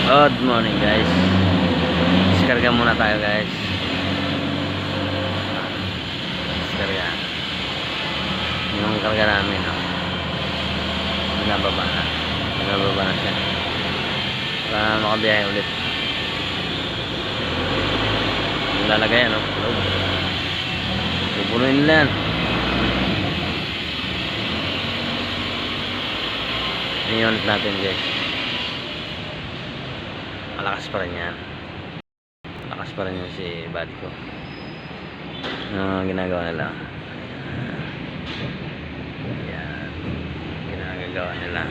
Good morning guys. Diskarga muna tayo guys. Diskarga. Yung karga namin Binababa na siya para makabiyahe ulit. Lalagay pupunuin nila yan. I-unit natin guys. Malakas pa rin yan. Malakas pa rin yan si buddy ko. Ginagawa nila. Yan. Ginagawa nila.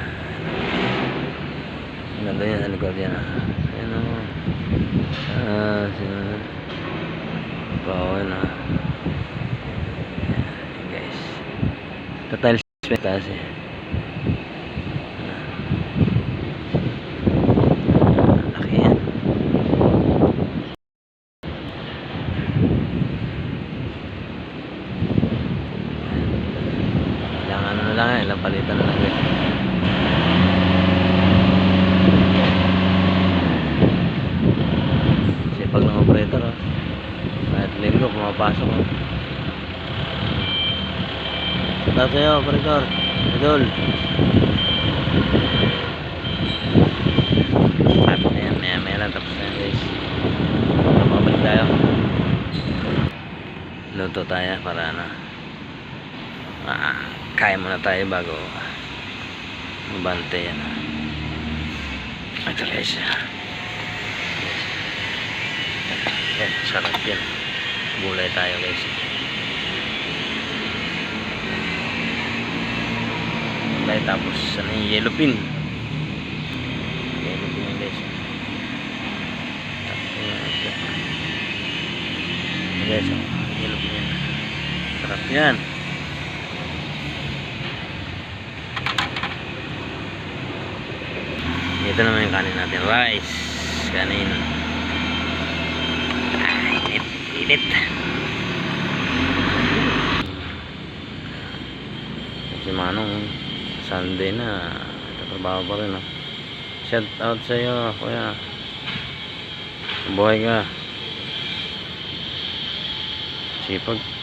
Nandun yan sa likod yan. Ayan bawal Ayan guys. Total space kasi. Ilang palitan na lang guys. Sipag ng operator kahit linggo pumapasok Tapos sa'yo operator idol. Ayan maya lang tapos na yan guys. Mabalik tayo. Luto tayo para kaya muna tayo bago mabante yan. Ito guys. Yan, sarap yan. Gulay tayo guys. Gulay tapos yung yellow pin. Yellow pin guys. Guys, yellow pin yan. Sarap yan. Ito naman yung kanin natin, rice kanin. Init si Manong Sunday na tatrabaho pa rin shout out sa iyo kuya, buhay ka, sipag.